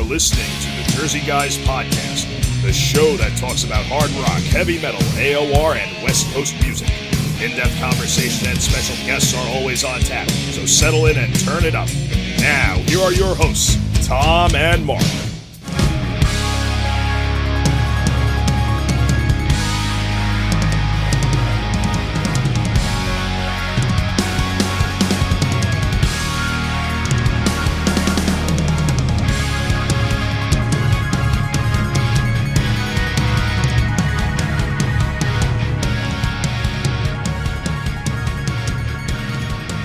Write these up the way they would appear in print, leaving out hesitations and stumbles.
You're listening to the Jersey Guys Podcast, the show that talks about hard rock, heavy metal, AOR, and West Coast music. In-depth conversation and special guests are always on tap, so settle in and turn it up. Now, here are your hosts, Tom and Mark.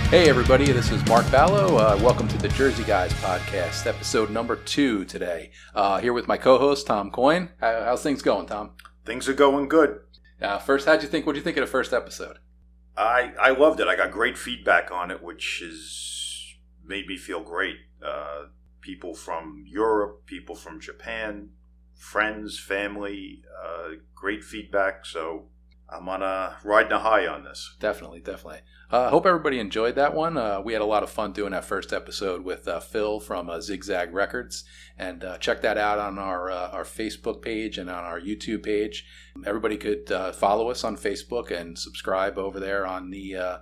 Hey everybody, this is Mark Ballo. Welcome to the Jersey Guys Podcast, episode number 2 today. Here with my co-host, Tom Coyne. How's things going, Tom? Things are going good. First, what did you think of the first episode? I loved it. I got great feedback on it, which has made me feel great. People from Europe, people from Japan, friends, family, great feedback. So I'm on riding a high on this. Definitely. I hope everybody enjoyed that one. We had a lot of fun doing that first episode with Phil from Zigzag Records, and check that out on our Facebook page and on our YouTube page. Everybody could follow us on Facebook and subscribe over there on the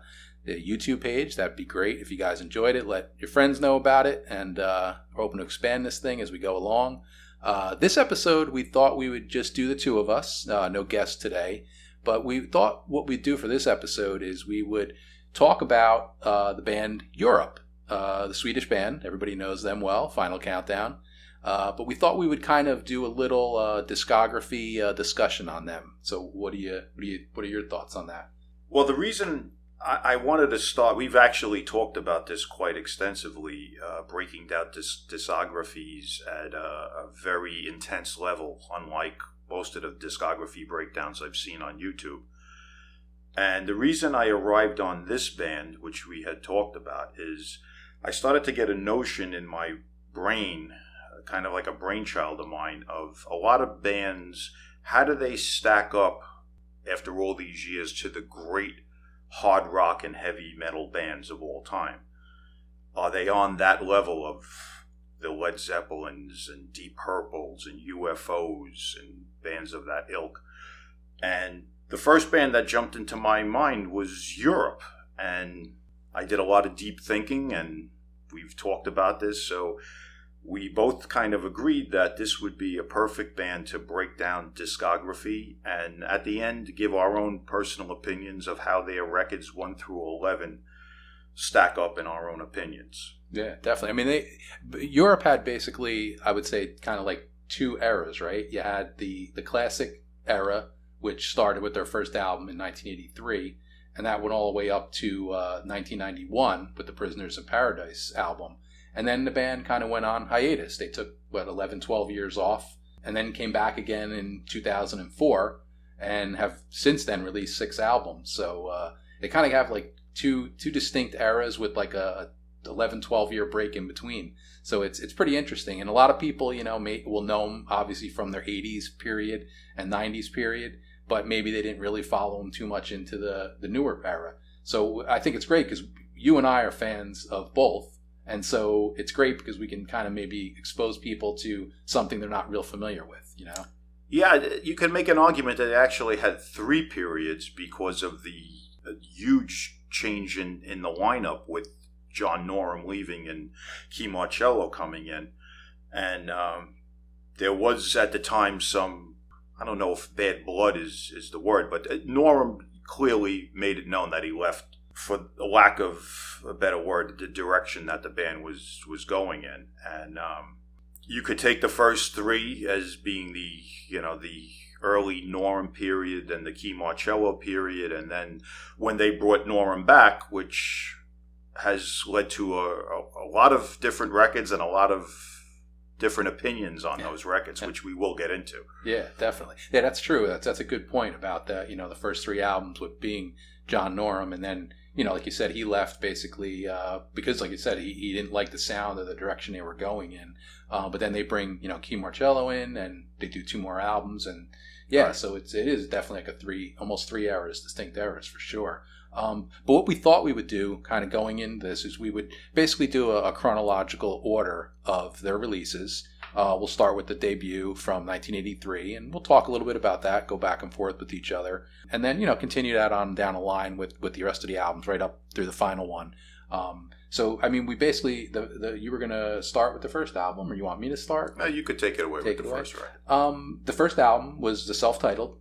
YouTube page. That'd be great if you guys enjoyed it. Let your friends know about it, and we're hoping to expand this thing as we go along. This episode, we thought we would just do the two of us, no guests today. But we thought what we'd do for this episode is we would talk about the band Europe, the Swedish band. Everybody knows them well, Final Countdown. But we thought we would kind of do a little discography discussion on them. So what are your thoughts on that? Well, the reason I wanted to start, we've actually talked about this quite extensively, breaking down discographies at a very intense level, unlike most of the discography breakdowns I've seen on YouTube. And the reason I arrived on this band, which we had talked about, is I started to get a notion in my brain, kind of like a brainchild of mine, of a lot of bands. How do they stack up after all these years to the great hard rock and heavy metal bands of all time? Are they on that level of the Led Zeppelins and Deep Purples and UFOs and bands of that ilk? And the first band that jumped into my mind was Europe, and I did a lot of deep thinking, and we've talked about this, so we both kind of agreed that this would be a perfect band to break down discography, and at the end give our own personal opinions of how their records 1 through 11 stack up in our own opinions. Yeah, definitely. I mean, Europe had basically, I would say, kind of like 2 eras, right? You had the classic era, which started with their first album in 1983, and that went all the way up to 1991 with the Prisoners of Paradise album. And then the band kind of went on hiatus. They took, 11, 12 years off, and then came back again in 2004, and have since then released 6 albums. So they kind of have like two distinct eras with like a 11, 12-year break in between. So it's pretty interesting. And a lot of people, will know them obviously from their 80s period and 90s period, but maybe they didn't really follow them too much into the newer era. So I think it's great because you and I are fans of both. And so it's great because we can kind of maybe expose people to something they're not real familiar with, Yeah, you can make an argument that it actually had 3 periods because of the huge change in the lineup with John Norum leaving and Key Marcello coming in. And there was at the time some, I don't know if bad blood is the word, but Norum clearly made it known that he left for the lack of a better word, the direction that the band was going in. And you could take the first 3 as being the early Norum period and the Key Marcello period. And then when they brought Norum back, which has led to a lot of different records and a lot of different opinions on those records, which we will get into. Yeah, definitely. Yeah, that's true. That's a good point about the the first 3 albums with being John Norum, and then like you said, he left basically because, like you said, he didn't like the sound or the direction they were going in. But then they bring Key Marcello in, and they do 2 more albums, and right. So it is definitely like almost 3 eras, distinct eras for sure. But what we thought we would do, kind of going into this, is we would basically do a chronological order of their releases. We'll start with the debut from 1983, and we'll talk a little bit about that, go back and forth with each other, and then, continue that on down the line with the rest of the albums right up through the final one. So, I mean, we basically, you were going to start with the first album, or you want me to start? No, you could take it away with the first record. The first album was the self-titled,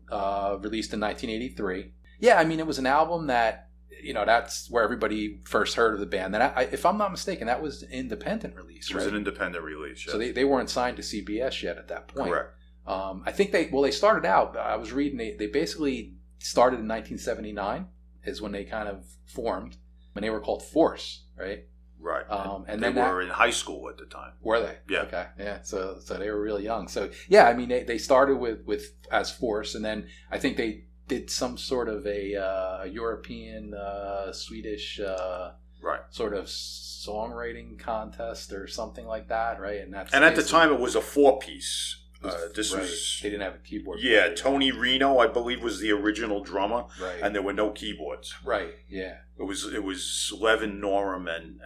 released in 1983. Yeah, I mean, it was an album that, that's where everybody first heard of the band. That, if I'm not mistaken, that was an independent release, right? It was an independent release, yes. So they weren't signed to CBS yet at that point. Correct. I think they started out, I was reading, they basically started in 1979 is when they kind of formed, and they were called Force, right? Right. And they were in high school at the time. Were they? Yeah. Okay. Yeah. So they were really young. So yeah, I mean, they started with as Force, and then I think they did some sort of a European, Swedish, right, sort of songwriting contest or something like that, right? And at the time it was a 4-piece. This right. was they didn't have a keyboard. Yeah, player. Tony Reno, I believe, was the original drummer, right? And there were no keyboards. Right. Yeah. It was Levin Norum and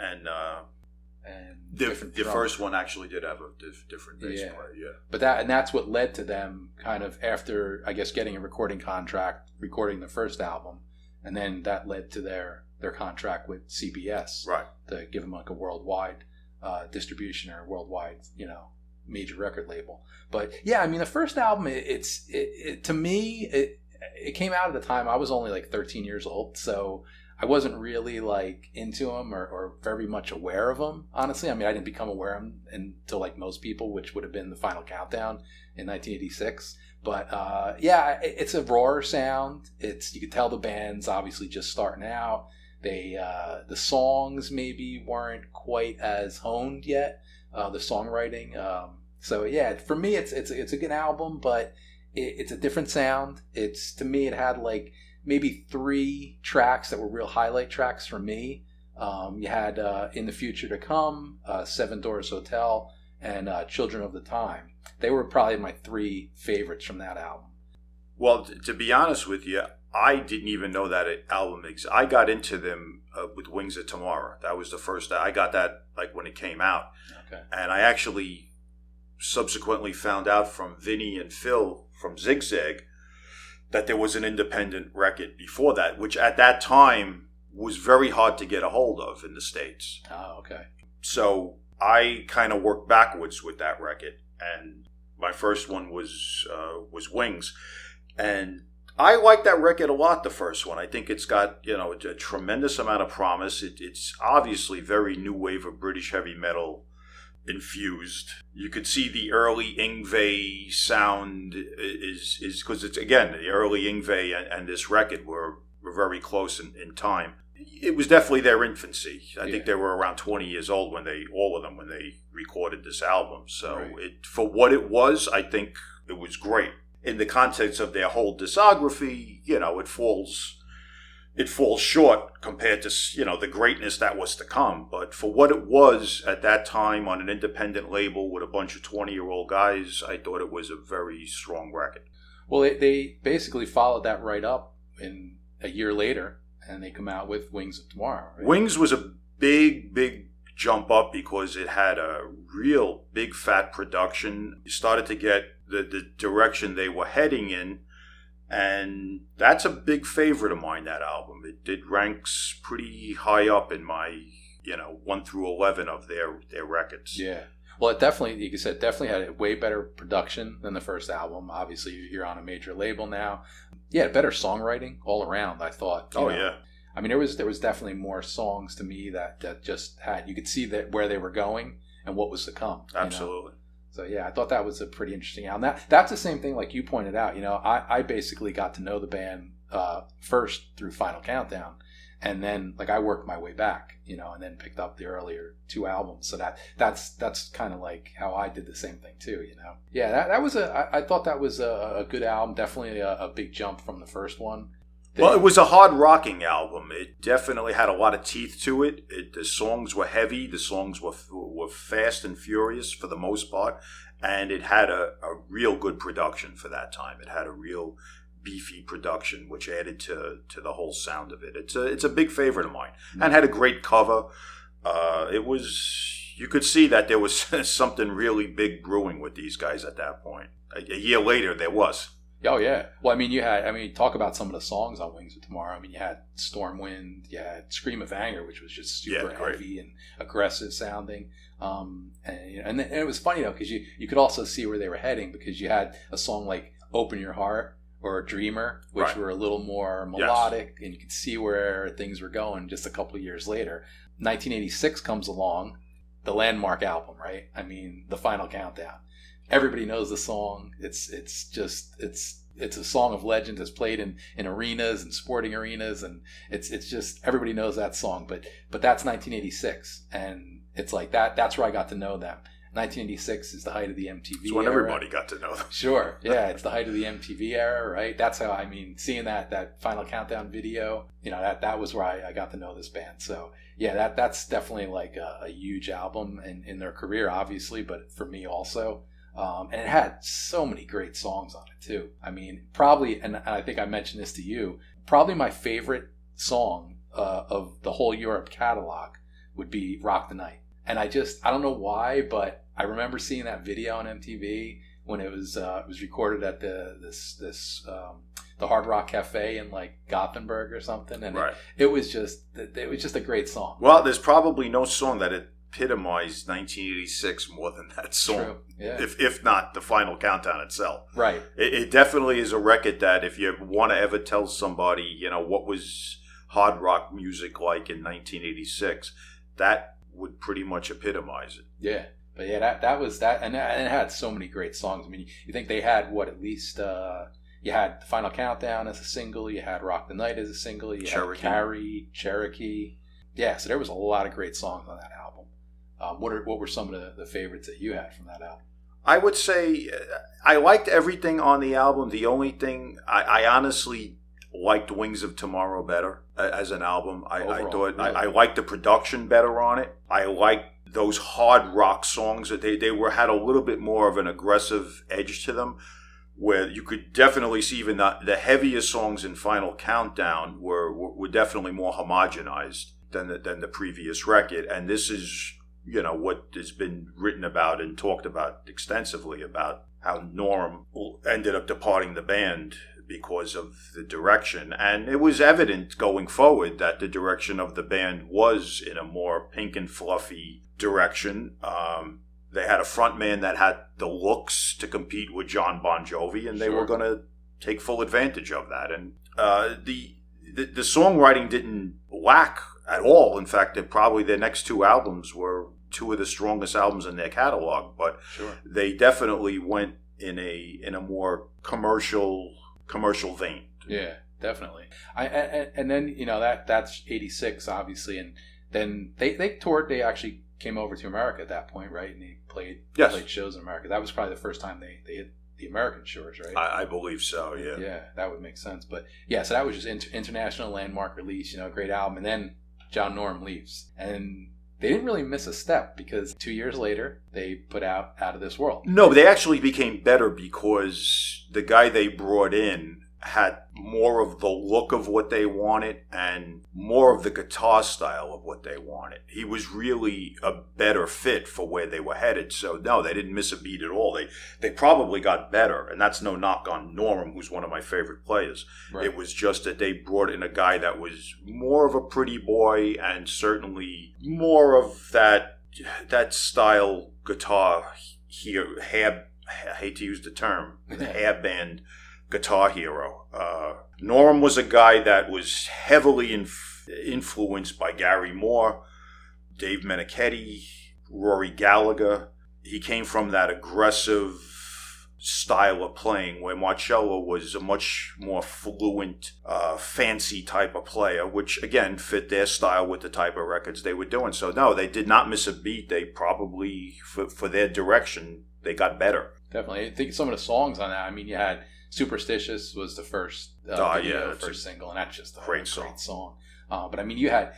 the first one actually did have a different bass player. Yeah. But that's what led to them kind of after, I guess, getting a recording contract, recording the first album, and then that led to their contract with CBS, right, to give them like a worldwide distribution or worldwide, major record label. But yeah, I mean, the first album, it to me, it came out at the time I was only like 13 years old, so I wasn't really like into them or very much aware of them, honestly. I mean, I didn't become aware of them until like most people, which would have been the Final Countdown in 1986. But yeah, it's a rawer sound. You could tell the band's obviously just starting out. The songs maybe weren't quite as honed yet, the songwriting. So yeah, for me, it's a good album, but it's a different sound. To me, it had like maybe 3 tracks that were real highlight tracks for me. You had In the Future to Come, 7 Doors Hotel, and Children of the Time. They were probably my 3 favorites from that album. Well, to be honest with you, I didn't even know that album existed. I got into them with Wings of Tomorrow. That was the first. I got that like when it came out. Okay. And I actually subsequently found out from Vinny and Phil from Zigzag that there was an independent record before that, which at that time was very hard to get a hold of in the States. Oh, okay. So I kind of worked backwards with that record, and my first one was Wings, and I like that record a lot, the first one. I think it's got, a tremendous amount of promise. It's obviously very new wave of British heavy metal infused. You could see the early Yngwie sound is because it's, again, the early Yngwie and this record were very close in time. It was definitely their infancy. I think they were around 20 years old when they recorded this album. So right. For what it was, I think it was great. In the context of their whole discography, it falls short compared to, the greatness that was to come. But for what it was at that time on an independent label with a bunch of 20-year-old guys, I thought it was a very strong record. Well, they basically followed that right up in a year later, and they come out with Wings of Tomorrow. Right? Wings was a big jump up because it had a real big fat production. You started to get the direction they were heading in, and that's a big favorite of mine, that album. It did ranks pretty high up in my 1 through 11 of their records. Yeah, well, it definitely, like you said, definitely had a way better production than the first album. Obviously, you're on a major label now. Yeah, better songwriting all around, I thought. Yeah. I mean, there was definitely more songs to me that just had, you could see that where they were going and what was to come. Absolutely. So yeah, I thought that was a pretty interesting album. That's the same thing, like you pointed out. I basically got to know the band first through Final Countdown, and then like I worked my way back, and then picked up the earlier 2 albums. So that's kind of like how I did the same thing too. Yeah, that was I thought that was a good album. Definitely a big jump from the first one. Well, it was a hard rocking album. It definitely had a lot of teeth to it. The songs were heavy. The songs were fast and furious for the most part. And it had a real good production for that time. It had a real beefy production, which added to the whole sound of it. It's a big favorite of mine. And had a great cover. It was you could see that there was something really big brewing with these guys at that point. A year later, there was. Oh, yeah. Well, talk about some of the songs on Wings of Tomorrow. You had Stormwind, you had Scream of Anger, which was just super heavy and aggressive sounding. And it was funny, though, because you could also see where they were heading, because you had a song like Open Your Heart or Dreamer, which were a little more melodic, and you could see where things were going just a couple of years later. 1986 comes along, the landmark album, right? The Final Countdown. Everybody knows the song. It's a song of legend. It's played in arenas and sporting arenas, and it's just everybody knows that song. But that's 1986, and it's like that's where I got to know them. 1986 is the height of the MTV It's when era. everybody got to know them. Sure, yeah, it's the height of the MTV era, right? That's how seeing that Final Countdown video, that was where I got to know this band. So yeah, that's definitely like a huge album in their career, obviously, but for me also. And it had so many great songs on it too. Probably, and I think I mentioned this to you, probably my favorite song of the whole Europe catalog would be Rock the Night. And I don't know why, but I remember seeing that video on MTV when it was recorded at the Hard Rock Cafe in like Gothenburg or something, and it was just a great song. Well, there's probably no song that epitomized 1986 more than that song. True. Yeah. If not the Final Countdown itself. Right. It definitely is a record that if you want to ever tell somebody, what was hard rock music like in 1986, that would pretty much epitomize it. Yeah. But yeah, that was that, and it had so many great songs. You think they had at least you had the Final Countdown as a single, you had Rock the Night as a single, you had Carrie, Cherokee. Yeah, so there was a lot of great songs on that album. What were some of the favorites that you had from that album? I would say I liked everything on the album. The only thing I honestly liked Wings of Tomorrow better as an album. I thought really? I liked the production better on it. I liked those hard rock songs that they had a little bit more of an aggressive edge to them, where you could definitely see even the heavier songs in Final Countdown were definitely more homogenized than the previous record. And this is what has been written about and talked about extensively about how Norm ended up departing the band because of the direction. And it was evident going forward that the direction of the band was in a more pink and fluffy direction. They had a frontman that had the looks to compete with John Bon Jovi, and they were going to take full advantage of that. And the songwriting didn't lack at all. In fact, probably their next two albums were two of the strongest albums in their catalog, but they definitely went in a more commercial vein. Yeah, definitely. And then that's 86 obviously, and then they toured. They actually came over to America at that point, right? And they played shows in America. That was probably the first time they hit the American shores, right? I believe so. Yeah. Yeah, that would make sense. But yeah, so that was just international landmark release. Great album. And then John Norum leaves, and they didn't really miss a step, because 2 years later they put out of This World. No, they actually became better because the guy they brought in had more of the look of what they wanted and more of the guitar style of what they wanted. He was really a better fit for where they were headed. So no, they didn't miss a beat at all. They probably got better, and that's no knock on Norum, who's one of my favorite players. Right. It was just that they brought in a guy that was more of a pretty boy and certainly more of that style guitar here. I hate to use the term, hair band guitar hero. Norum was a guy that was heavily influenced by Gary Moore, Dave Meniketti, Rory Gallagher. He came from that aggressive style of playing, where Marcello was a much more fluent, fancy type of player, which again fit their style with the type of records they were doing. So no, they did not miss a beat. They probably, for their direction, they got better. Definitely. I think some of the songs on that, you had Superstitious was the first first single, and that's just a great song. But you had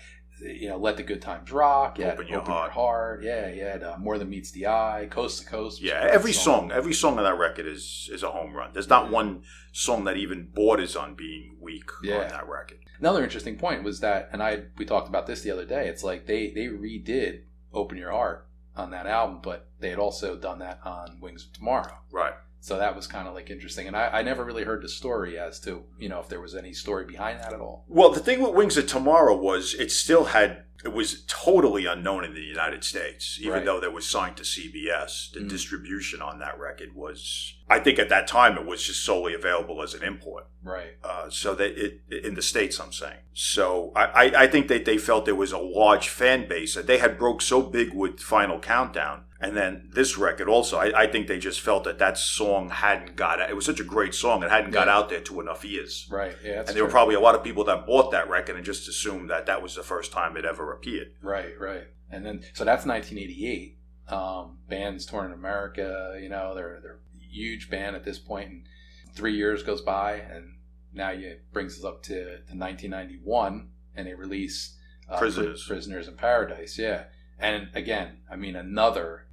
Let the Good Times Rock, you Open Your Heart, you had More Than Meets the Eye, Coast to Coast. Yeah, every song on that record is a home run. There's not one song that even borders on being weak on that record. Another interesting point was that, and we talked about this the other day, it's like they redid Open Your Heart on that album, but they had also done that on Wings of Tomorrow. Right. So that was kind of like interesting. And I never really heard the story as to, if there was any story behind that at all. Well, the thing with Wings of Tomorrow was it was totally unknown in the United States, even though it was signed to CBS. The distribution on that record was, I think at that time, it was just solely available as an import. Right. So in the States, I'm saying. So I think that they felt there was a large fan base. They had broke so big with Final Countdown. And then this record also, I think they just felt that song hadn't got out. It was such a great song. It hadn't got out there to enough ears. Right. Yeah. And there were probably a lot of people that bought that record and just assumed that was the first time it ever appeared. Right. Right. And then, so that's 1988. Bands touring in America, they're a huge band at this point. And 3 years goes by, and now it brings us up to 1991, and they release Prisoners in Paradise. Yeah. And again, I mean, another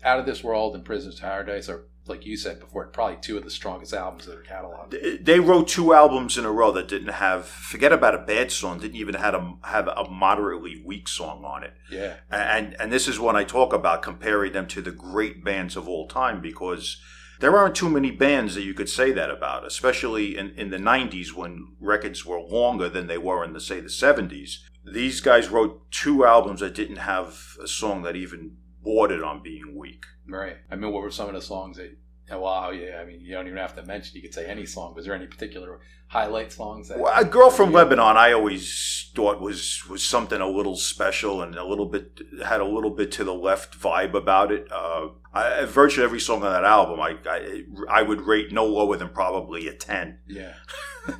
Out of This World and Prisoners in Paradise are, like you said before, probably two of the strongest albums of their catalog. They wrote 2 albums in a row that didn't have, forget about a bad song, didn't even have a moderately weak song on it. Yeah. And this is when I talk about comparing them to the great bands of all time, because there aren't too many bands that you could say that about, especially in the 90s when records were longer than they were in, the 70s. These guys wrote 2 albums that didn't have a song that even bordered on being weak. Right. I mean, what were some of the songs that, wow, yeah, I mean, you don't even have to mention, you could say any song. Was there any particular highlight songs? Well, A Girl from Lebanon, I always thought was something a little special and had a little bit to the left vibe about it. Virtually every song on that album, I would rate no lower than probably a 10. Yeah.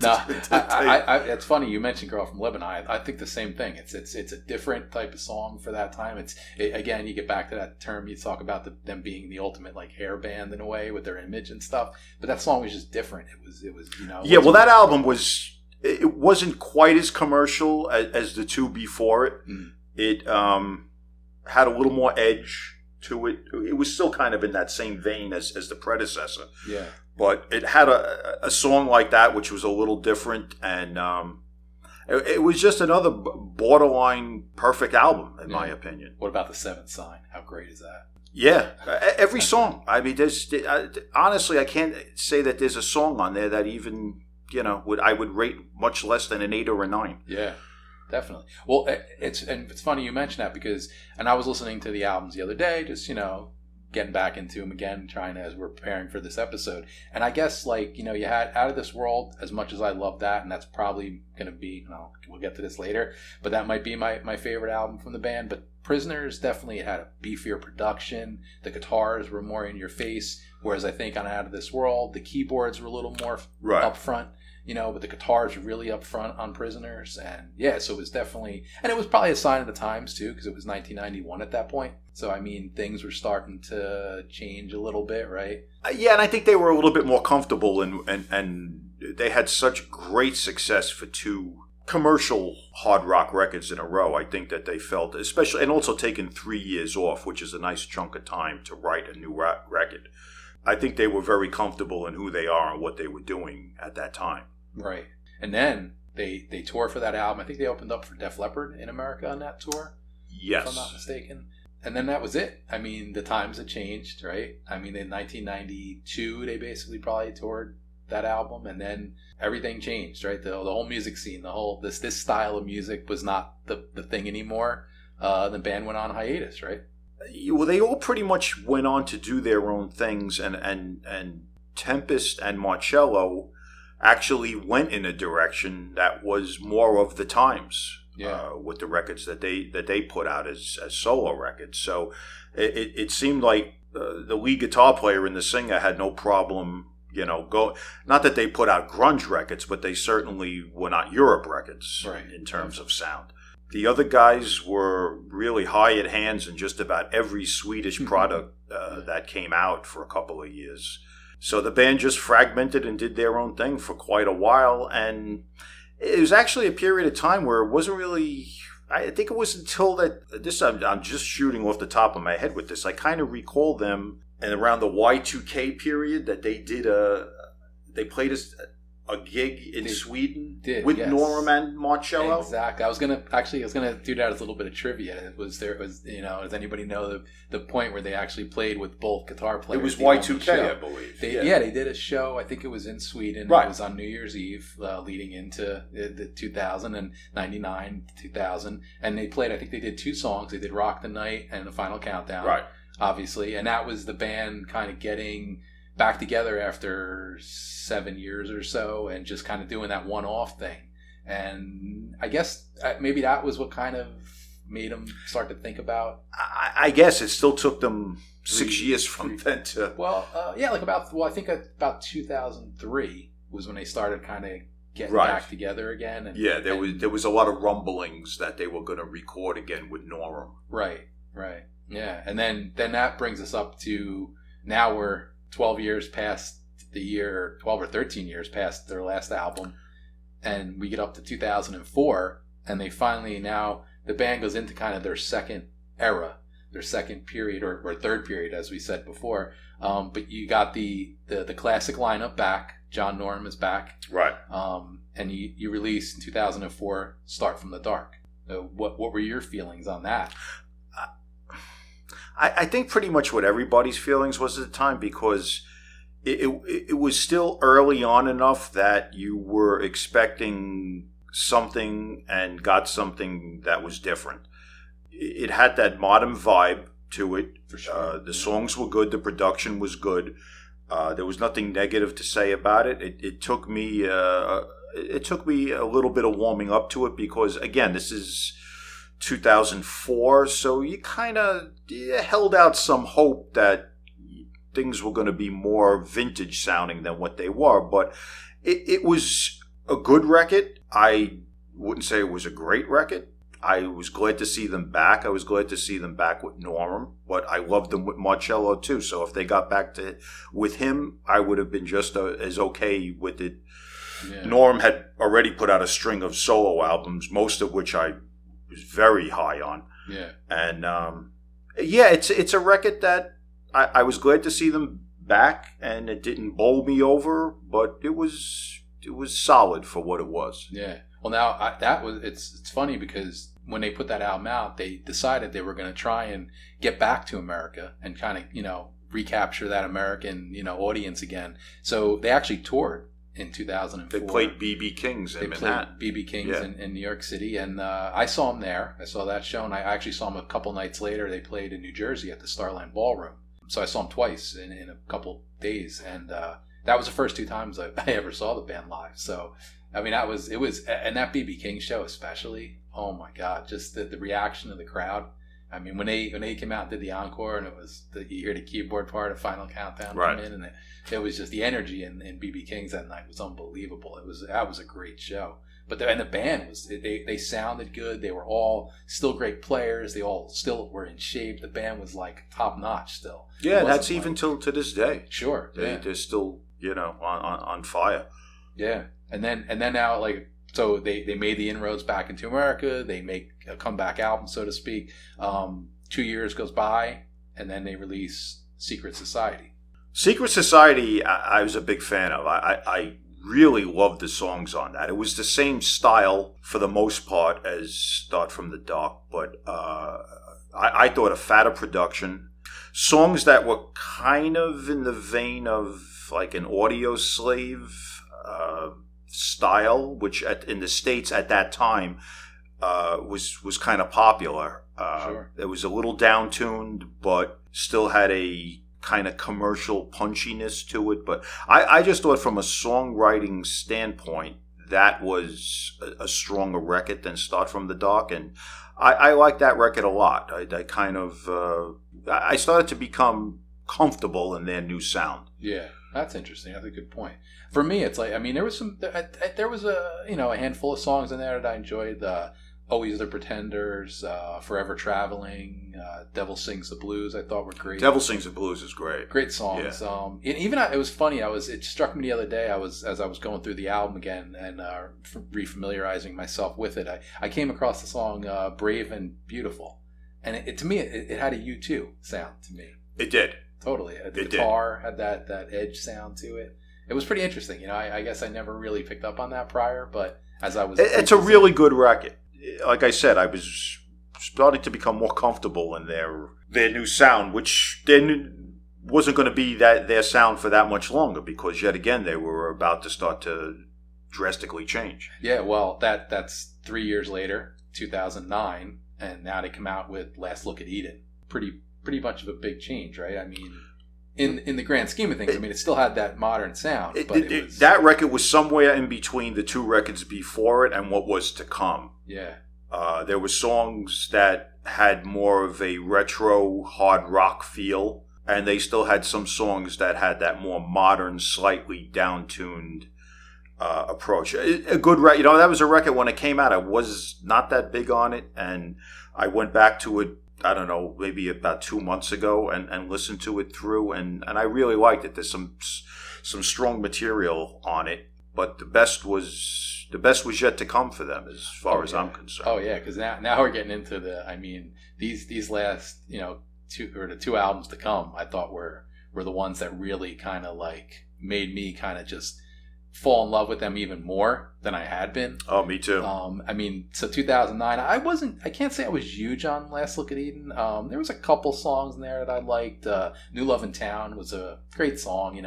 No, it's funny you mentioned "Girl from Lebanon." I think the same thing. It's a different type of song for that time. Again, you get back to that term you talk about them being the ultimate like hair band in a way with their image and stuff. But that song was just different. It was Yeah, well, that album wasn't quite as commercial as the 2 before it. Mm. It had a little more edge to it. It was still kind of in that same vein as the predecessor. Yeah. But it had a song like that, which was a little different, and it was just another borderline perfect album, in my opinion. What about The Seventh Sign? How great is that? Yeah, every song. I mean, honestly, I can't say that there's a song on there that even, I would rate much less than an 8 or a 9. Yeah. Definitely. Well, it's funny you mention that because I was listening to the albums the other day, just, getting back into them again, trying to, as we're preparing for this episode. And I guess, you had Out of This World, as much as I love that, and that's probably going to be, we'll get to this later, but that might be my favorite album from the band. But Prisoners definitely had a beefier production. The guitars were more in your face, whereas I think on Out of This World, the keyboards were a little more up front. But the guitars were really up front on Prisoners. And yeah, so it was definitely, and it was probably a sign of the times too, because it was 1991 at that point. So, I mean, things were starting to change a little bit, right? Yeah, and I think they were a little bit more comfortable and they had such great success for 2 commercial hard rock records in a row. I think that they felt, especially, and also taking 3 years off, which is a nice chunk of time to write a new record. I think they were very comfortable in who they are and what they were doing at that time. Right. And then they toured for that album. I think they opened up for Def Leppard in America on that tour. Yes. If I'm not mistaken. And then that was it. I mean, the times had changed, right? I mean, in 1992, they basically probably toured that album, and then everything changed, right? The whole music scene, the whole this style of music was not the thing anymore. The band went on hiatus, right? Well, they all pretty much went on to do their own things, and Tempest and Marcello actually went in a direction that was more of the times. Yeah. With the records that they put out as solo records. So it seemed like the lead guitar player and the singer had no problem, not that they put out grunge records, but they certainly were not Europe records in terms of sound. The other guys were really hired hands in just about every Swedish product that came out for a couple of years. So the band just fragmented and did their own thing for quite a while, and it was actually a period of time where it wasn't really, I think it was until I'm just shooting off the top of my head with this, I kind of recall them, and around the Y2K period that they did they played a gig in Sweden with Norm and Marcello. Exactly. I was gonna do that as a little bit of trivia. Does anybody know the point where they actually played with both guitar players? It was Y2K, I believe. They did a show. I think it was in Sweden. Right. It was on New Year's Eve, leading into the 2000 and 99, 2000, and they played. I think they did 2 songs. They did "Rock the Night" and "The Final Countdown." Right. Obviously, and that was the band kind of getting back together after 7 years or so and just kind of doing that one-off thing. And I guess maybe that was what kind of made them start to think about. I guess it still took them 6 years from then to... I think about 2003 was when they started kind of getting back together again. And, there was a lot of rumblings that they were going to record again with Norm. Right. Yeah, and then that brings us up to now we're 12 years past the year, 12 or 13 years past their last album, and we get up to 2004, and they finally, now the band goes into kind of their second era, their second period or third period, as we said before. But you got the classic lineup back. John Norum is back, right? And you released in 2004 "Start from the Dark." What were your feelings on that? I think pretty much what everybody's feelings was at the time, because it was still early on enough that you were expecting something and got something that was different. It had that modern vibe to it. For sure. The songs were good. The production was good. There was nothing negative to say about it. It took me a little bit of warming up to it, because again, this is 2004, so you kind of held out some hope that things were going to be more vintage sounding than what they were. But it was a good record. I wouldn't say it was a great record. I was glad to see them back. I was glad to see them back with Norm, but I loved them with Marcello too. So if they got back with him, I would have been just as okay with it. Yeah. Norm had already put out a string of solo albums, most of which I was very high on. Yeah. And it's a record that I was glad to see them back, and it didn't bowl me over, but it was solid for what it was. Yeah. Well, now it's funny because when they put that album out, they decided they were going to try and get back to America and kind of, recapture that American, audience again. So they actually toured in 2004. They played B.B. King's in Manhattan. B.B. King's in New York City, and I saw them there. I saw that show, and I actually saw them a couple nights later. They played in New Jersey at the Starland Ballroom. So I saw them twice in a couple days, and that was the first 2 times I ever saw the band live. So, I mean, and that B.B. King show especially, oh my God, just the reaction of the crowd. I mean, when they came out and did the encore, and it was you hear the keyboard part of Final Countdown come in, and it was just the energy in B.B. King's that night was unbelievable. That was a great show. But the band they sounded good. They were all still great players. They all still were in shape. The band was like top notch still. Yeah, that's even till to this day. Sure, they're still on fire. Yeah, and then now so they made the inroads back into America. They make a comeback album, so to speak. 2 years goes by, and then they release Secret Society. Secret Society, I was a big fan of. I really loved the songs on that. It was the same style for the most part as Start from the Dark, but I thought a fatter production. Songs that were kind of in the vein of like an Audio Slave style, which in the States at that time was kind of popular. Sure. It was a little down-tuned, but still had a kind of commercial punchiness to it. But I just thought from a songwriting standpoint, that was a stronger record than Start from the Dark. And I like that record a lot. I started to become comfortable in their new sound. Yeah, that's interesting. That's a good point. For me, it's like, I mean, there was a handful of songs in there that I enjoyed. Always the Pretenders, Forever Traveling, Devil Sings the Blues, I thought were great. Devil Sings the Blues is great. Great songs. Yeah. And even it was funny. It struck me the other day. as I was going through the album again and refamiliarizing myself with it. I came across the song "Brave and Beautiful," and to me it had a U2 sound to me. It did. Totally. The guitar had that edge sound to it. it was pretty interesting. I guess I never really picked up on that prior, but as I was, it's a really good record. Like I said, I was starting to become more comfortable in their new sound, which then wasn't going to be their sound for that much longer, because yet again they were about to start to drastically change. Yeah, well, that's 3 years later, 2009, and now they come out with Last Look at Eden. Pretty much of a big change, right? I mean, in the grand scheme of things, I mean, it still had that modern sound, but it was, that record was somewhere in between the two records before it and what was to come. Yeah. There were songs that had more of a retro hard rock feel, and they still had some songs that had that more modern, slightly down-tuned approach. A good record. That was a record when it came out. I was not that big on it, and I went back to it, I don't know, maybe about 2 months ago, and listened to it through, and I really liked it. There's some strong material on it, but the best was yet to come for them, as far as I'm concerned. Oh yeah, because now we're getting into these last two albums to come, I thought were the ones that really kind of like made me kind of just fall in love with them even more than I had been. Oh, me too. So 2009, I can't say I was huge on Last Look at Eden. There was a couple songs in there that I liked. New Love in Town was a great song,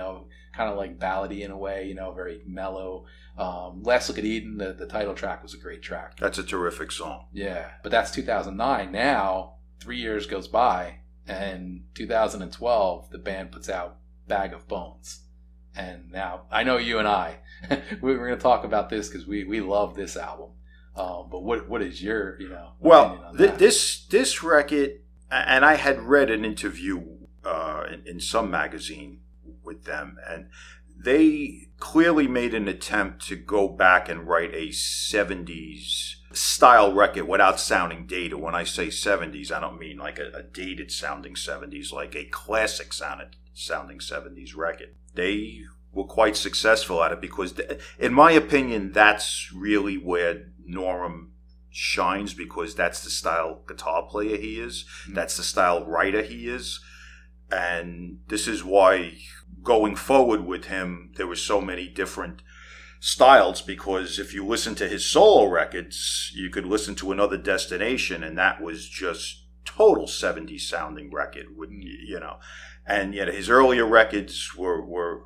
kind of like ballady in a way, very mellow. Last Look at Eden, the title track, was a great track. That's a terrific song. Yeah, but that's 2009. Now, 3 years goes by, and 2012, the band puts out Bag of Bones. And now, I know you and I, we're going to talk about this because we love this album. But what is your, opinion on that? This record, and I had read an interview in some magazine with them, and they clearly made an attempt to go back and write a 70s style record without sounding dated. When I say 70s, I don't mean like a dated sounding 70s, like a classic sounding 70s record. They were quite successful at it because, in my opinion, that's really where Norum shines, because that's the style guitar player he is. Mm-hmm. That's the style writer he is. And this is why, going forward with him, there were so many different styles, because if you listen to his solo records, you could listen to Another Destination, and that was just total 70s sounding record, and yet his earlier records were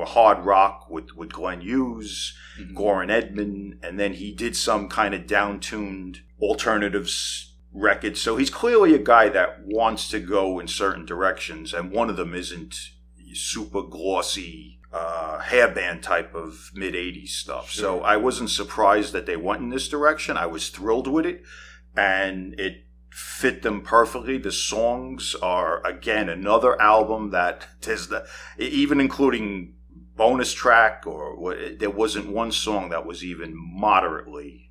hard rock with Glenn Hughes, mm-hmm. Goran Edman, and then he did some kind of down-tuned alternatives records. So he's clearly a guy that wants to go in certain directions, and one of them isn't super glossy hairband type of mid-80s stuff. Sure. So I wasn't surprised that they went in this direction. I was thrilled with it, and it fit them perfectly. The songs are, again, another album that even including bonus track, there wasn't one song that was even moderately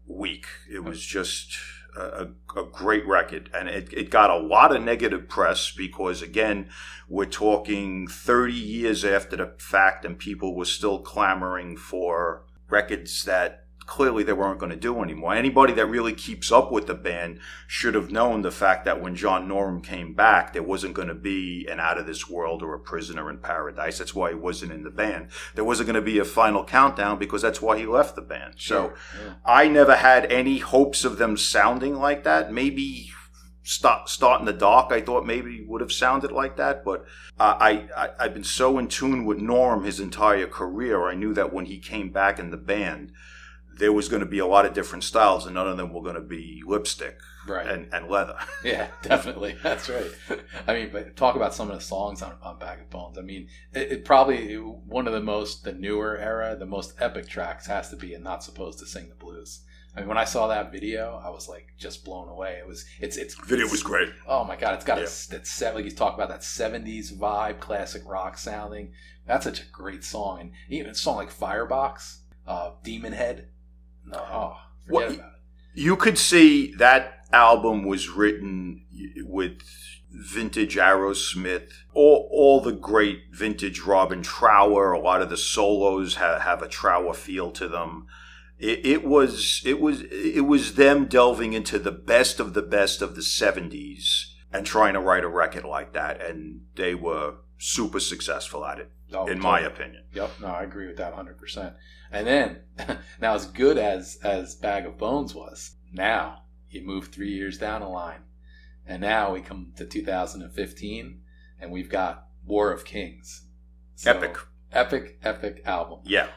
weak. It was just a great record, and it got a lot of negative press because, again, we're talking 30 years after the fact, and people were still clamoring for records that clearly they weren't going to do anymore. Anybody that really keeps up with the band should have known the fact that when John Norum came back, there wasn't going to be an Out of This World or a Prisoner in Paradise. That's why he wasn't in the band. There wasn't going to be a Final Countdown because that's why he left the band. So yeah. I never had any hopes of them sounding like that. Maybe Start in the Dark, I thought maybe would have sounded like that, but I've been so in tune with Norum his entire career. I knew that when he came back in the band, there was going to be a lot of different styles, and none of them were going to be lipstick and leather. Yeah, definitely. That's right. I mean, but talk about some of the songs on Bag of Bones. I mean, it probably one of the newer era, the most epic tracks has to be "And Not Supposed to Sing the Blues." I mean, when I saw that video, I was like just blown away. It's video was great. Oh my God, it's got like you talk about that 70s vibe, classic rock sounding. That's such a great song, and even a song like Firebox, Demon Head. No, forget about it. You could see that album was written with vintage Aerosmith, all the great vintage Robin Trower. A lot of the solos have a Trower feel to them. It was them delving into the best of the 70s and trying to write a record like that, and they were super successful at it, in my opinion. Yep, no, I agree with that 100%. And then, now as good as Bag of Bones was, now you move 3 years down the line, and now we come to 2015, and we've got War of Kings. So, epic album. Yeah,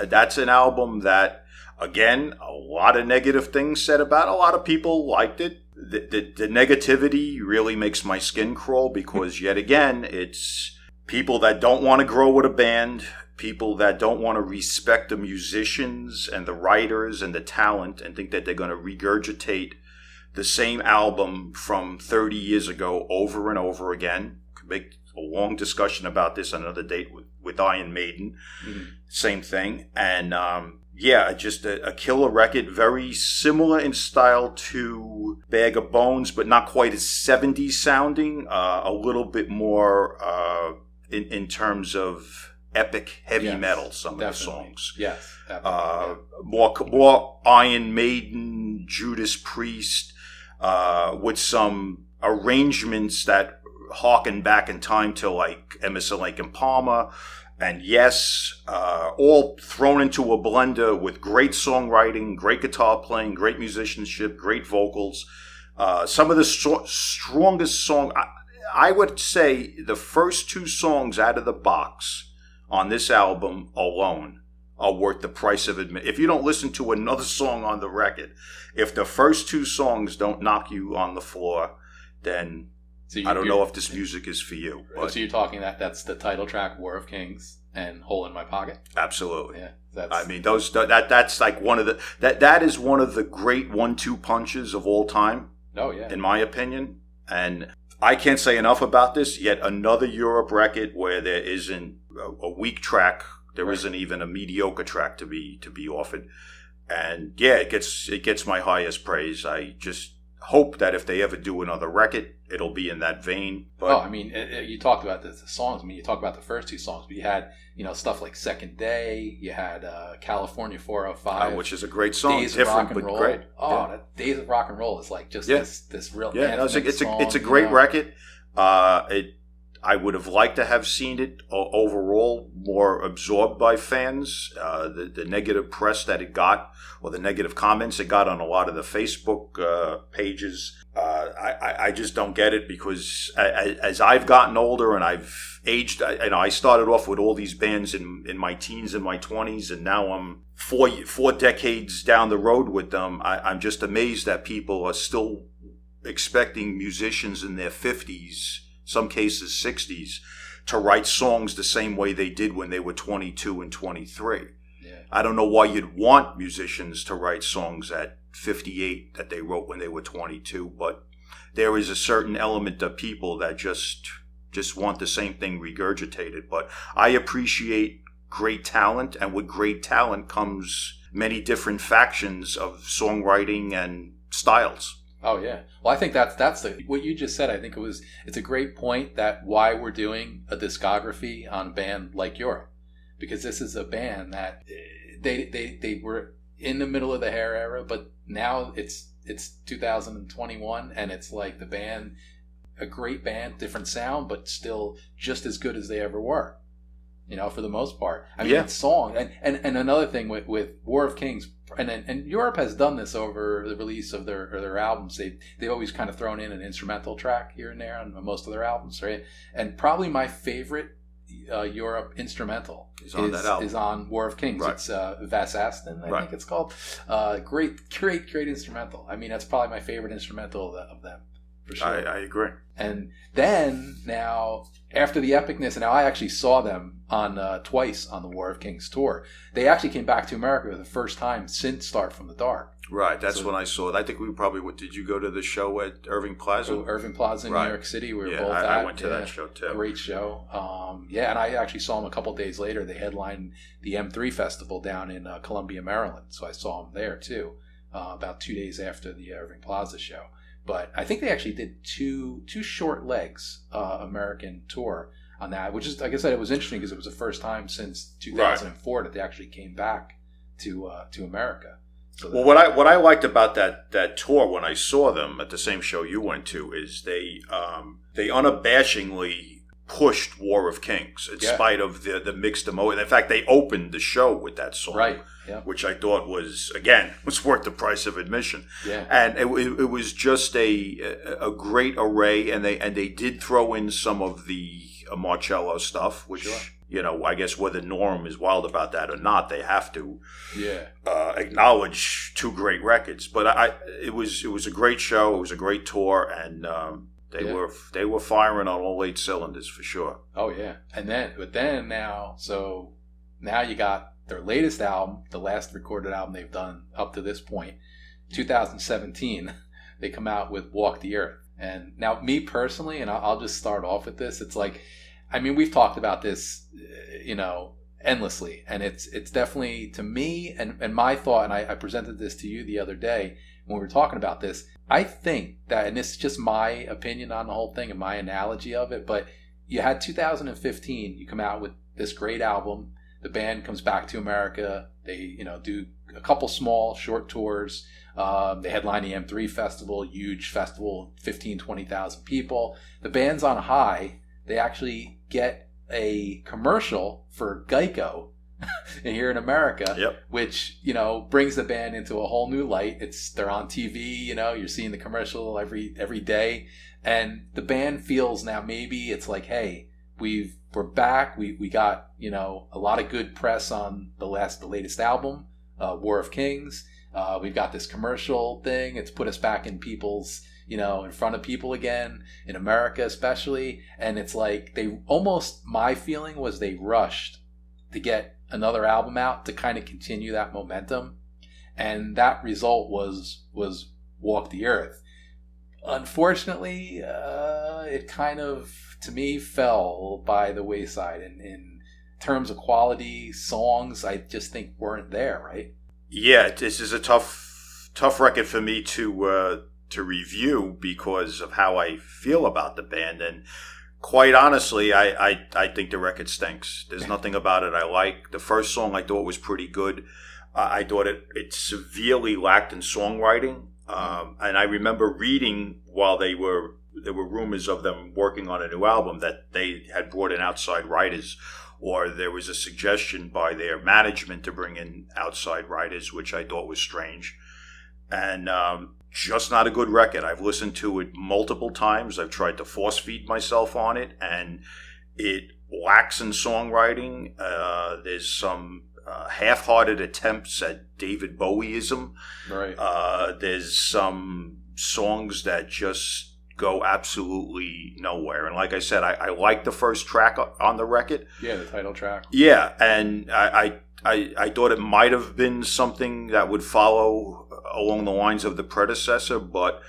that's an album that, again, a lot of negative things said about it. A lot of people liked it. The negativity really makes my skin crawl because, yet again, it's people that don't want to grow with a band, people that don't want to respect the musicians and the writers and the talent and think that they're going to regurgitate the same album from 30 years ago over and over again. Could make a long discussion about this on another date with Iron Maiden. Mm-hmm. Same thing. And just a killer record, very similar in style to Bag of Bones, but not quite as 70s sounding, a little bit more in terms of epic heavy metal, some definitely. Of the songs. Yes. More Iron Maiden, Judas Priest, with some arrangements that harken back in time to like Emerson, Lake and Palmer. And yes, all thrown into a blender with great songwriting, great guitar playing, great musicianship, great vocals. Some of the strongest songs, I would say the first two songs out of the box on this album alone are worth the price of admission. If you don't listen to another song on the record, if the first two songs don't knock you on the floor, then I don't know if this music is for you. But. So you're talking that's the title track, War of Kings, and Hole in My Pocket? Absolutely. Yeah. That's like one of the that is one of the great 1-2 punches of all time. Oh yeah. In my opinion. And I can't say enough about this. Yet another Europe record where there isn't a weak track, there isn't even a mediocre track to be offered. And yeah, it gets my highest praise. I just hope that if they ever do another record, it'll be in that vein. But, you talked about the songs. You talked about the first two songs, but you had stuff like Second Day. You had California 405, which is a great song, Days of Rock and Roll. Great. Oh, yeah. Days of Rock and Roll is like just this real it's a great record. I would have liked to have seen it overall more absorbed by fans. The negative press that it got, or the negative comments it got on a lot of the Facebook pages, I just don't get it, because as I've gotten older and I've aged, I started off with all these bands in my teens and my 20s, and now I'm four decades down the road with them. I'm just amazed that people are still expecting musicians in their 50s, some cases 60s, to write songs the same way they did when they were 22 and 23. Yeah. I don't know why you'd want musicians to write songs at 58 that they wrote when they were 22, but there is a certain element of people that just want the same thing regurgitated. But I appreciate great talent, and with great talent comes many different factions of songwriting and styles. Oh yeah. Well, I think that's what you just said. I think it's a great point that why we're doing a discography on a band like Europe, because this is a band that they were in the middle of the hair era, but now it's 2021, and it's like the band, a great band, different sound, but still just as good as they ever were. For the most part. It's song. And another thing with War of Kings, and Europe has done this over the release of their albums. They've always kind of thrown in an instrumental track here and there on most of their albums, right? And probably my favorite Europe instrumental is on War of Kings. Right. It's Vas Aston, I think it's called. Great instrumental. That's probably my favorite instrumental of them. For sure. I agree. And then now, after the epicness, and now I actually saw them on twice on the War of Kings tour. They actually came back to America for the first time since Start from the Dark. Right, that's when I saw it. I think we probably went. Did you go to the show at Irving Plaza? Irving Plaza in New York City. We were both at. I went to that show too. Great show. And I actually saw them a couple days later. They headlined the M3 Festival down in Columbia, Maryland. So I saw them there too, about 2 days after the Irving Plaza show. But I think they actually did two short legs American tour on that, which is, like I said, it was interesting because it was the first time since 2004 that they actually came back to America. So what I liked about that tour when I saw them at the same show you went to is they unabashedly pushed War of Kings in spite of the mixed emotion. In fact, they opened the show with that song, right? Yeah. Which I thought was worth the price of admission. Yeah, and it was just a great array, and they did throw in some of the Marcello stuff, which I guess whether Norm is wild about that or not, they have to acknowledge two great records. But it was a great show. It was a great tour, and they were firing on all 8 cylinders for sure. Oh yeah, now you got their latest album, the last recorded album they've done up to this point, 2017. They come out with Walk the Earth. And now, me personally, and I'll just start off with this. It's like, I mean, we've talked about this, endlessly, and it's definitely, to me, and my thought, and I presented this to you the other day when we were talking about this. I think that, and this is just my opinion on the whole thing and my analogy of it, but you had 2015, you come out with this great album. The band comes back to America. They, do a couple small, short tours. They headline the M3 Festival, huge festival, 15,000, 20,000 people. The band's on a high. They actually get a commercial for Geico here in America, which, brings the band into a whole new light. They're on TV, you're seeing the commercial every day. And the band feels now, maybe it's like, hey, we're back. We got, a lot of good press on the latest album, War of Kings. We've got this commercial thing. It's put us back in people's, in front of people again, in America especially. And it's like my feeling was they rushed to get another album out to kind of continue that momentum. And that result was Walk the Earth. Unfortunately, it kind of, to me, fell by the wayside. And in terms of quality, songs, I just think weren't there, right? Yeah, this is a tough record for me to review because of how I feel about the band. And quite honestly, I think the record stinks. There's nothing about it I like. The first song I thought was pretty good. I thought it severely lacked in songwriting. And I remember reading while there were rumors of them working on a new album that they had brought in outside writers, or there was a suggestion by their management to bring in outside writers, which I thought was strange. And just not a good record. I've listened to it multiple times. I've tried to force feed myself on it, and it lacks in songwriting. There's some half-hearted attempts at David Bowieism. Right. There's some songs that just go absolutely nowhere. And like I said, I like the first track on the record. Yeah, the title track. Yeah, and I thought it might have been something that would follow along the lines of the predecessor, but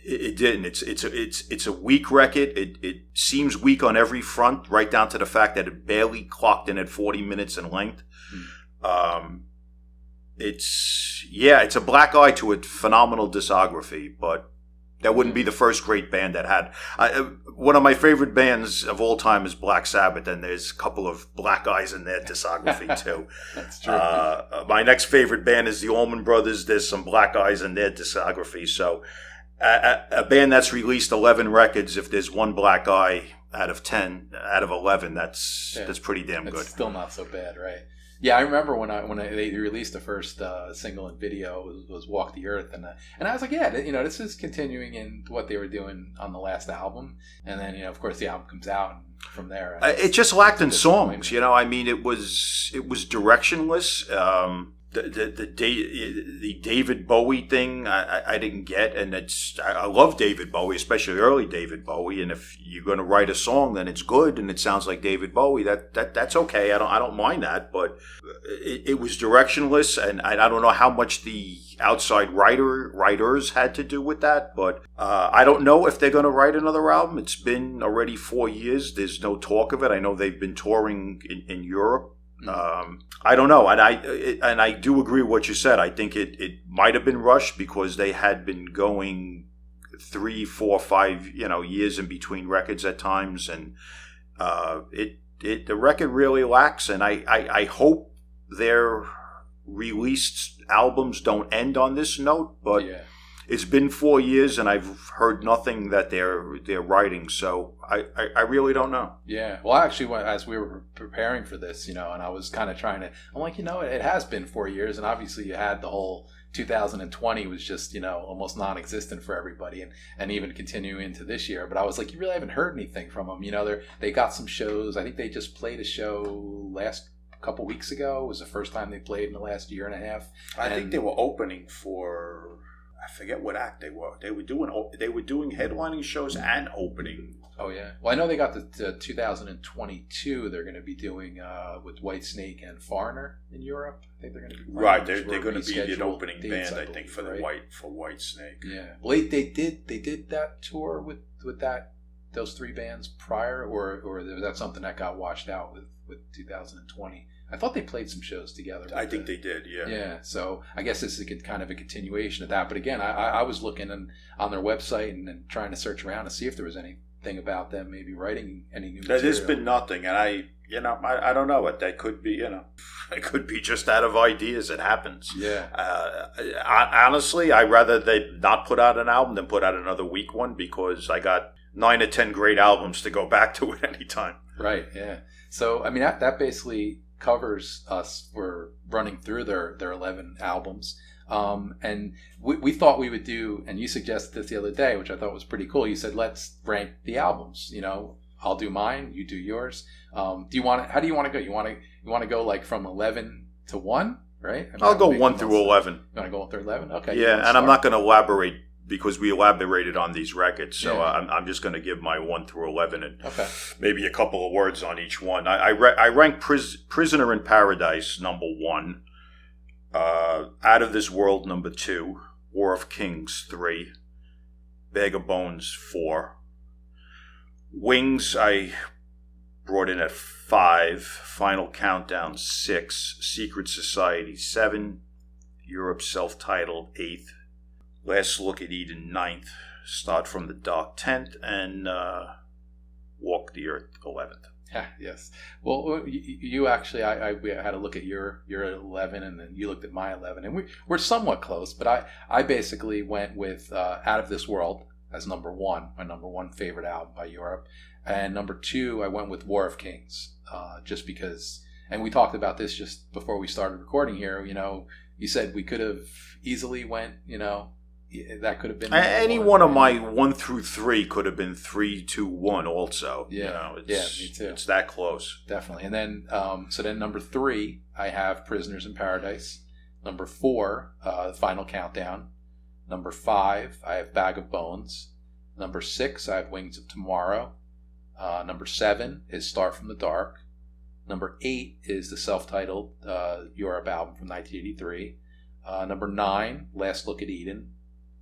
it didn't. It's a weak record. It seems weak on every front, right down to the fact that it barely clocked in at 40 minutes in length. It's a black eye to a phenomenal discography, but that wouldn't be the first great band that had. One of my favorite bands of all time is Black Sabbath, and there's a couple of black eyes in their discography too. That's true. My next favorite band is the Allman Brothers. There's some black eyes in their discography. So a band that's released 11 records, if there's one black eye out of 10, out of 11, that's pretty damn good. It's still not so bad, right? Yeah, I remember when they released the first single and video was "Walk the Earth," and I was like, yeah, this is continuing in what they were doing on the last album, and then of course the album comes out, and from there it just lacked in songs. I mean, it was directionless. The David Bowie thing I didn't get, and I love David Bowie, especially early David Bowie. And if you're going to write a song, then it's good and it sounds like David Bowie. That's okay. I don't mind that, but it was directionless, and I don't know how much the outside writers had to do with that. But I don't know if they're going to write another album. It's been already 4 years. There's no talk of it. I know they've been touring in Europe. I don't know, and I do agree with what you said. I think it might have been rushed because they had been going 3, 4, 5 years in between records at times, and the record really lacks. And I hope their released albums don't end on this note, but it's been 4 years, and I've heard nothing that they're writing. So I really don't know. Yeah. Well, actually, as we were preparing for this, and I was kind of trying to, I'm like, it has been 4 years, and obviously you had the whole 2020 was just, almost non-existent for everybody, and even continuing into this year. But I was like, you really haven't heard anything from them. They got some shows. I think they just played a show last couple weeks ago. It was the first time they played in the last year and a half. I think they were opening for, I forget what act they were. They were doing headlining shows and opening. Oh yeah. Well, I know they got the 2022. They're going to be doing with Whitesnake and Foreigner in Europe. I think they're going to be right. They're going to be the opening dates, band, I think, for the Whitesnake. Yeah. Well, they did that tour with those three bands prior, or was that something that got washed out with 2020? I thought they played some shows together. I think they did, yeah. Yeah, so I guess this is kind of a continuation of that. But again, I was looking on their website and trying to search around to see if there was anything about them maybe writing any new material. There's been nothing, and I don't know what that could be. It could be just out of ideas. It happens. Yeah. Honestly, I'd rather they not put out an album than put out another weak one, because I got 9 or 10 great albums to go back to at any time. Right. Yeah. So I mean that basically covers us. We're running through their 11 albums. And we thought we would do, and you suggested this the other day, which I thought was pretty cool. You said, let's rank the albums. I'll do mine, you do yours. How do you want to go? You want to go like from 11 to 1, right? I'll go 1 through 11. You want to go 1 through 11? Okay. Yeah, and I'm not going to elaborate, because we elaborated on these records, so Yeah. I'm just going to give my 1 through 11 and Okay. maybe a couple of words on each one. I rank Prisoner in Paradise number 1, Out of This World number 2, War of Kings 3, Bag of Bones 4, Wings I brought in at 5, Final Countdown 6, Secret Society 7, Europe Self-Titled 8th, Last Look at Eden 9th, Start from the Dark 10th, and Walk the Earth 11th. Yes. Well, you actually, we had a look at your 11, and then you looked at my 11, and we're somewhat close. But I basically went with Out of This World as number 1, my number 1 favorite album by Europe, and number 2 I went with War of Kings, just because. And we talked about this just before we started recording here. You said we could have easily went. That could have been any one of my 1 through 3 could have been 3, 2, 1 also. Yeah, me too. It's that close. Definitely. And then, so then number 3, I have Prisoners in Paradise. Number 4, Final Countdown. Number 5, I have Bag of Bones. Number 6, I have Wings of Tomorrow. Number 7 is Start from the Dark. Number 8 is the self-titled Europe album from 1983. Number 9, Last Look at Eden.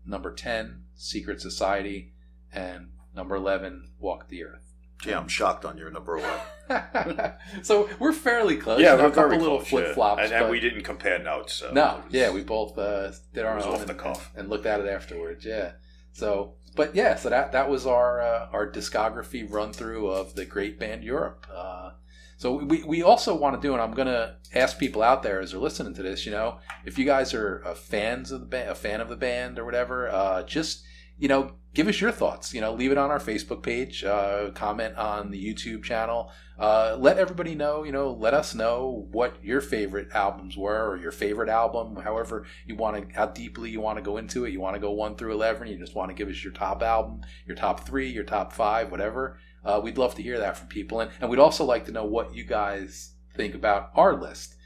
Number 10, Secret Society. And number 11, Walk the Earth. Yeah, I'm shocked on your number 11. So we're fairly close. Yeah, we're a couple very little close, flip-flops. And we didn't compare notes. So no, we both did our own off the cuff and looked at it afterwards. Yeah. So, but yeah, so that was our discography run through of the great band Europe. So we also want to do, and I'm going to ask people out there as they're listening to this, if you guys are fans of the band, a fan of the band or whatever, just, give us your thoughts, leave it on our Facebook page, comment on the YouTube channel, let everybody know, let us know what your favorite albums were, or your favorite album, however you want to, how deeply you want to go into it. You want to go 1 through 11, you just want to give us your top album, your top 3, your top 5, whatever. We'd love to hear that from people. And we'd also like to know what you guys think about our list,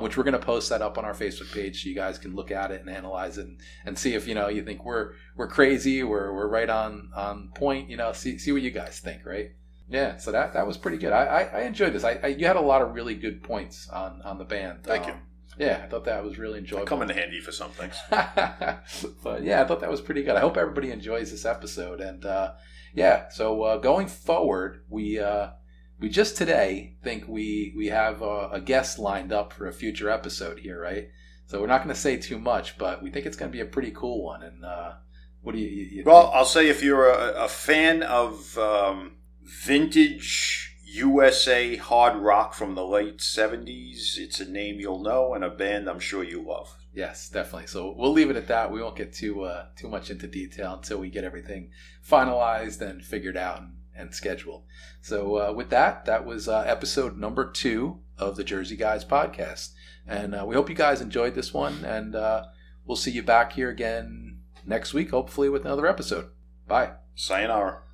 which we're going to post that up on our Facebook page so you guys can look at it and analyze it and see if, you think we're crazy, we're right on point, see what you guys think, right? Yeah, so that was pretty good. I enjoyed this. You had a lot of really good points on the band. Thank you. Yeah, I thought that was really enjoyable. Come in handy for some things. But yeah, I thought that was pretty good. I hope everybody enjoys this episode. And so going forward, we just today think we have a guest lined up for a future episode here, right? So we're not going to say too much, but we think it's going to be a pretty cool one. And what do you Well, think? I'll say if you're a fan of vintage USA hard rock from the late 70s, it's a name you'll know and a band I'm sure you love. Yes, definitely. So we'll leave it at that. We won't get too much into detail until we get everything finalized and figured out and scheduled. So with that was episode number 2 of the Jersey Guys podcast. And we hope you guys enjoyed this one. And we'll see you back here again next week, hopefully with another episode. Bye. Sayonara.